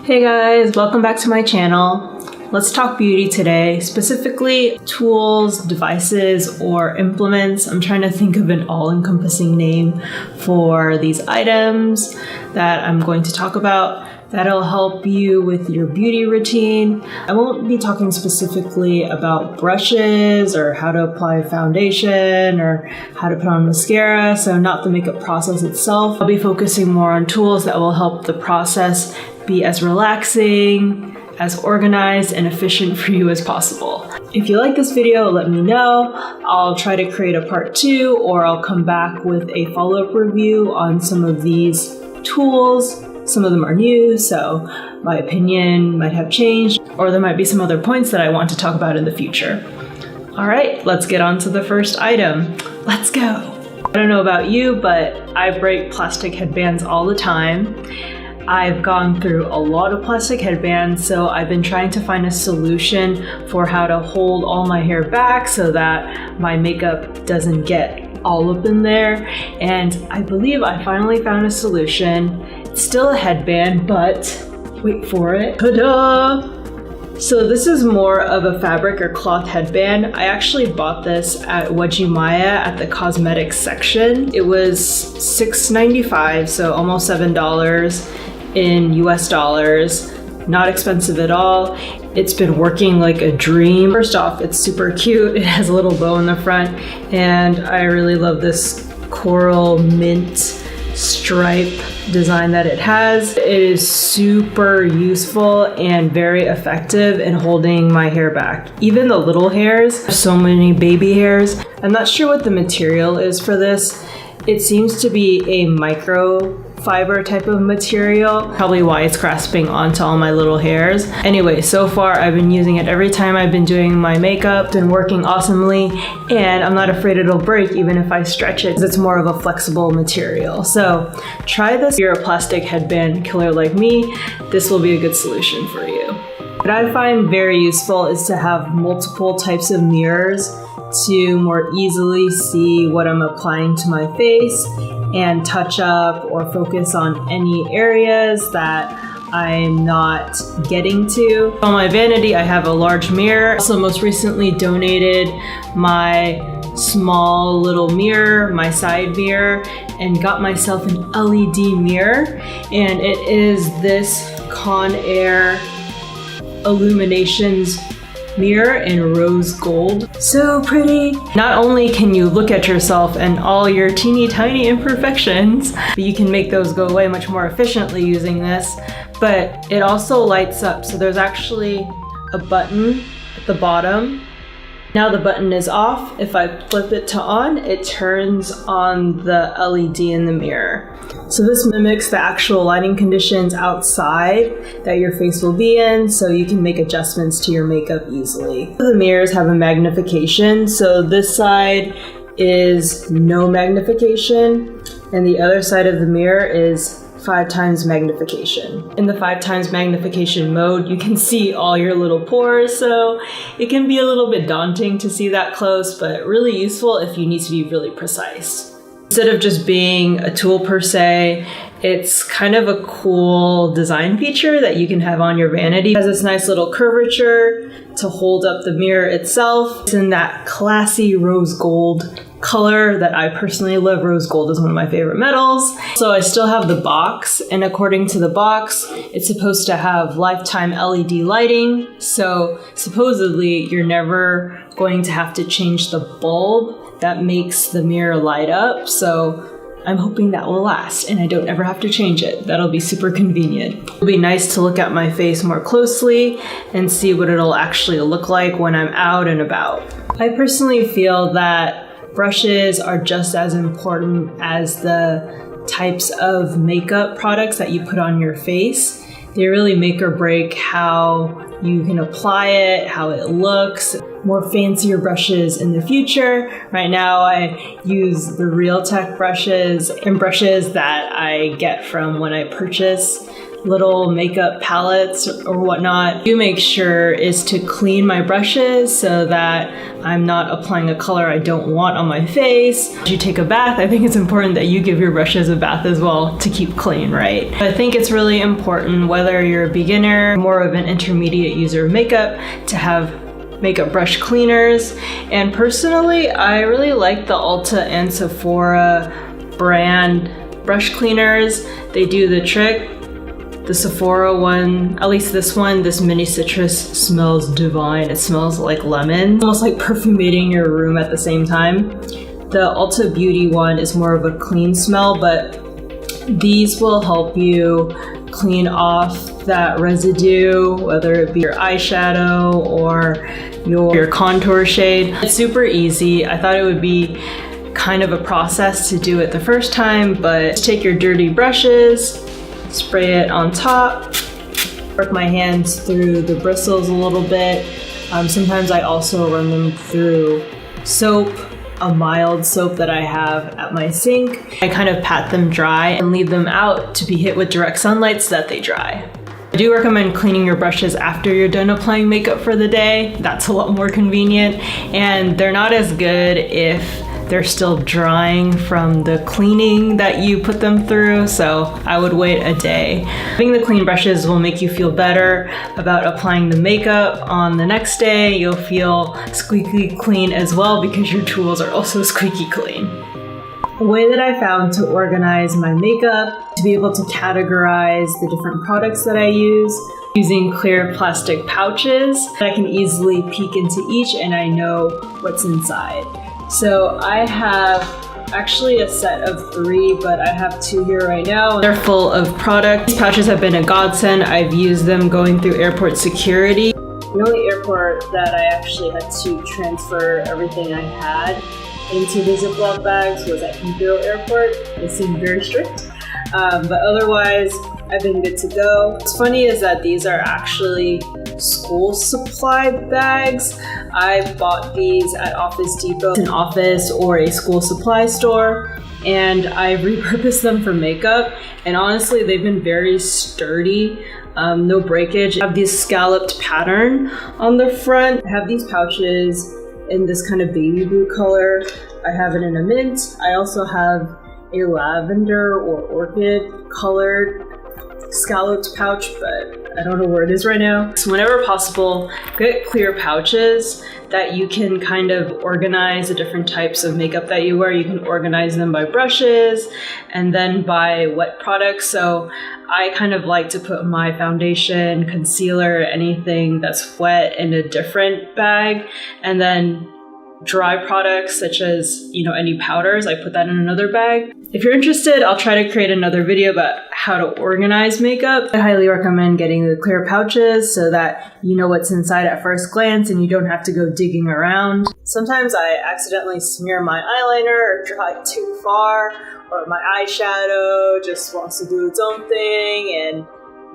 Hey guys, welcome back to my channel. Let's talk beauty today, specifically tools, devices, or implements. I'm trying to think of an all-encompassing name for these items that I'm going to talk about that'll help you with your beauty routine. I won't be talking specifically about brushes or how to apply foundation or how to put on mascara, so not the makeup process itself. I'll be focusing more on tools that will help the process be as relaxing, as organized, and efficient for you as possible. If you like this video, let me know. I'll try to create a part 2, or I'll come back with a follow-up review on some of these tools. Some of them are new, so my opinion might have changed, or there might be some other points that I want to talk about in the future. All right, let's get on to the first item. Let's go. I don't know about you, but I break plastic headbands all the time. I've gone through a lot of plastic headbands, so I've been trying to find a solution for how to hold all my hair back so that my makeup doesn't get all up in there. And I believe I finally found a solution. It's still a headband, but wait for it. Ta-da! So this is more of a fabric or cloth headband. I actually bought this at Wajimaya at the cosmetics section. It was $6.95, so almost $7 in US dollars. Not expensive at all. It's been working like a dream. First off, it's super cute. It has a little bow in the front, and I really love this coral mint stripe design that it has. It is super useful and very effective in holding my hair back. Even the little hairs, so many baby hairs. I'm not sure what the material is for this. It seems to be a microfiber type of material, probably why it's grasping onto all my little hairs. Anyway, so far I've been using it every time I've been doing my makeup. It's been working awesomely, and I'm not afraid it'll break even if I stretch it, because it's more of a flexible material. So try this. If you're a plastic headband killer like me, this will be a good solution for you. What I find very useful is to have multiple types of mirrors to more easily see what I'm applying to my face and touch up or focus on any areas that I'm not getting to. On my vanity, I have a large mirror. Also most recently donated my small little mirror, my side mirror, and got myself an LED mirror. And it is this Conair Illuminations mirror in rose gold. So pretty. Not only can you look at yourself and all your teeny tiny imperfections, but you can make those go away much more efficiently using this, but it also lights up. So there's actually a button at the bottom. Now the button is off. If I flip it to on, it turns on the LED in the mirror. So this mimics the actual lighting conditions outside that your face will be in, so you can make adjustments to your makeup easily. The mirrors have a magnification, so this side is no magnification, and the other side of the mirror is 5 times magnification. In the 5 times magnification mode, you can see all your little pores, so it can be a little bit daunting to see that close, but really useful if you need to be really precise. Instead of just being a tool per se, it's kind of a cool design feature that you can have on your vanity. It has this nice little curvature to hold up the mirror itself. It's in that classy rose gold color that I personally love. Rose gold is one of my favorite metals. So I still have the box, and according to the box, it's supposed to have lifetime LED lighting. So supposedly you're never going to have to change the bulb that makes the mirror light up. So I'm hoping that will last and I don't ever have to change it. That'll be super convenient. It'll be nice to look at my face more closely and see what it'll actually look like when I'm out and about. I personally feel that brushes are just as important as the types of makeup products that you put on your face. They really make or break how you can apply it, how it looks. More fancier brushes in the future. Right now I use the Realtek brushes and brushes that I get from when I purchase little makeup palettes or whatnot, do make sure is to clean my brushes so that I'm not applying a color I don't want on my face. As you take a bath, I think it's important that you give your brushes a bath as well to keep clean, right? I think it's really important, whether you're a beginner, more of an intermediate user of makeup, to have makeup brush cleaners. And personally, I really like the Ulta and Sephora brand brush cleaners. They do the trick. The Sephora one, at least this one, this mini citrus smells divine. It smells like lemon, almost like perfumating your room at the same time. The Ulta Beauty one is more of a clean smell, but these will help you clean off that residue, whether it be your eyeshadow or your contour shade. It's super easy. I thought it would be kind of a process to do it the first time, but take your dirty brushes, spray it on top, work my hands through the bristles a little bit. Sometimes I also run them through soap, a mild soap that I have at my sink. I kind of pat them dry and leave them out to be hit with direct sunlight so that they dry. I do recommend cleaning your brushes after you're done applying makeup for the day. That's a lot more convenient, and they're not as good if they're still drying from the cleaning that you put them through, so I would wait a day. Having the clean brushes will make you feel better about applying the makeup. On the next day, you'll feel squeaky clean as well because your tools are also squeaky clean. A way that I found to organize my makeup, to be able to categorize the different products that I use, using clear plastic pouches that I can easily peek into each and I know what's inside. So I have actually a set of 3, but I have 2 here right now. They're full of product. These pouches have been a godsend. I've used them going through airport security. The only airport that I actually had to transfer everything I had into the Ziploc bags was at Heathrow Airport. They seemed very strict, but otherwise I've been good to go. What's funny is that these are actually school supply bags. I bought these at Office Depot, an office or a school supply store, and I've repurposed them for makeup, and honestly they've been very sturdy. No breakage. I have this scalloped pattern on the front. I have these pouches in this kind of baby blue color. I have it in a mint. I also have a lavender or orchid colored scalloped pouch, but I don't know where it is right now. So whenever possible, get clear pouches that you can kind of organize the different types of makeup that you wear. You can organize them by brushes and then by wet products. So I kind of like to put my foundation, concealer, anything that's wet in a different bag, and then dry products such as, any powders, I put that in another bag. If you're interested, I'll try to create another video about how to organize makeup. I highly recommend getting the clear pouches so that you know what's inside at first glance and you don't have to go digging around. Sometimes I accidentally smear my eyeliner or draw it too far, or my eyeshadow just wants to do its own thing and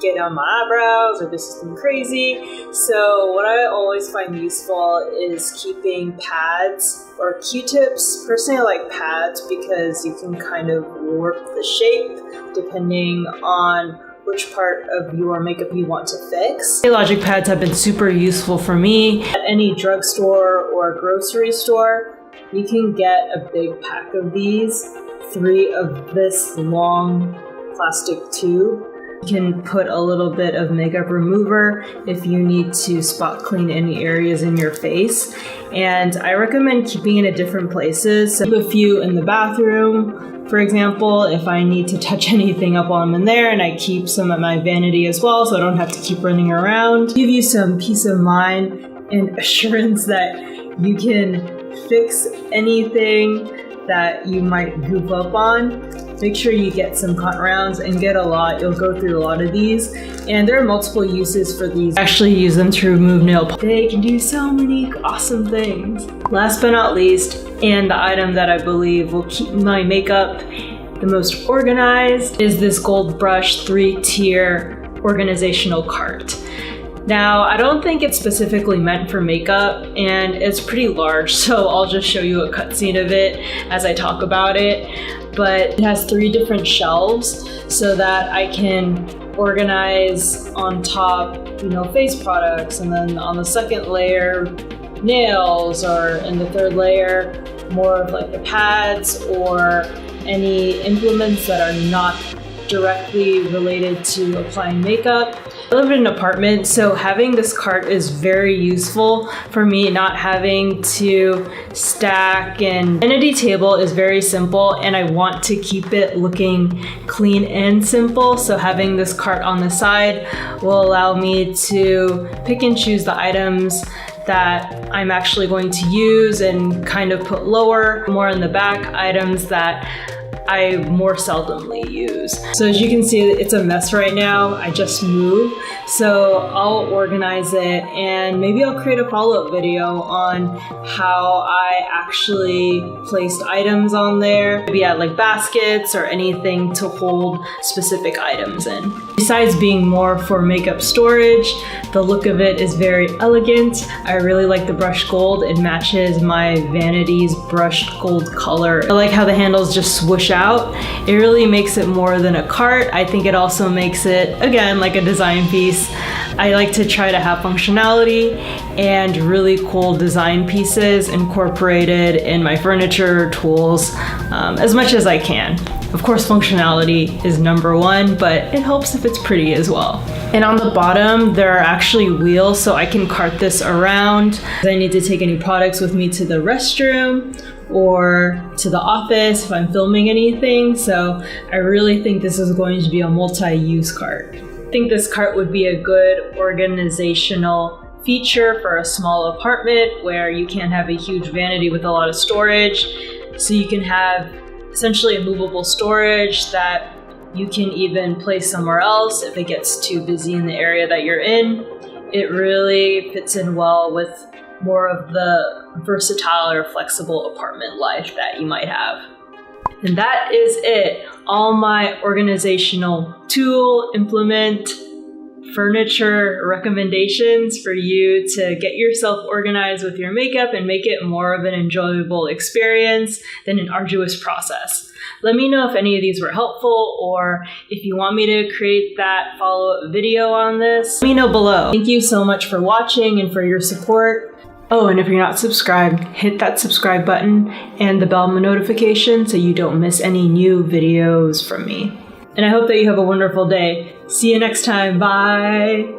get on my eyebrows or do something crazy. So what I always find useful is keeping pads or Q-tips. Personally, I like pads because you can kind of warp the shape depending on which part of your makeup you want to fix. Logic pads have been super useful for me. At any drugstore or grocery store, you can get a big pack of these, 3 of this long plastic tube. You can put a little bit of makeup remover if you need to spot clean any areas in your face. And I recommend keeping it at different places. So keep a few in the bathroom, for example, if I need to touch anything up while I'm in there, and I keep some at my vanity as well so I don't have to keep running around. Give you some peace of mind and assurance that you can fix anything that you might goof up on. Make sure you get some cotton rounds and get a lot. You'll go through a lot of these. And there are multiple uses for these. I actually use them to remove nail polish. They can do so many awesome things. Last but not least, and the item that I believe will keep my makeup the most organized, is this gold brush 3-tier organizational cart. Now, I don't think it's specifically meant for makeup, and it's pretty large, so I'll just show you a cutscene of it as I talk about it. But it has 3 different shelves so that I can organize on top, face products, and then on the second layer, nails, or in the third layer, more of like the pads or any implements that are not directly related to applying makeup. I live in an apartment, so having this cart is very useful for me, not having to stack. And Vanity table is very simple, and I want to keep it looking clean and simple. So having this cart on the side will allow me to pick and choose the items that I'm actually going to use and kind of put lower, more in the back, items that I more seldomly use. So as you can see, it's a mess right now. I just moved, so I'll organize it, and maybe I'll create a follow-up video on how I actually placed items on there. Maybe add like baskets or anything to hold specific items in. Besides being more for makeup storage, the look of it is very elegant. I really like the brushed gold. It matches my Vanity's brushed gold color. I like how the handles just swoosh out. It really makes it more than a cart. I think it also makes it, again, like a design piece. I like to try to have functionality and really cool design pieces incorporated in my furniture, tools, as much as I can. Of course, functionality is number one, but it helps if it's pretty as well. And on the bottom, there are actually wheels, so I can cart this around. If I need to take any products with me to the restroom or to the office if I'm filming anything. So I really think this is going to be a multi-use cart. I think this cart would be a good organizational feature for a small apartment where you can't have a huge vanity with a lot of storage. So you can have essentially a movable storage that you can even place somewhere else if it gets too busy in the area that you're in. It really fits in well with more of the versatile or flexible apartment life that you might have. And that is it. All my organizational tool, implement, furniture recommendations for you to get yourself organized with your makeup and make it more of an enjoyable experience than an arduous process. Let me know if any of these were helpful, or if you want me to create that follow-up video on this. Let me know below. Thank you so much for watching and for your support. Oh, and if you're not subscribed, hit that subscribe button and the bell notification so you don't miss any new videos from me. And I hope that you have a wonderful day. See you next time. Bye.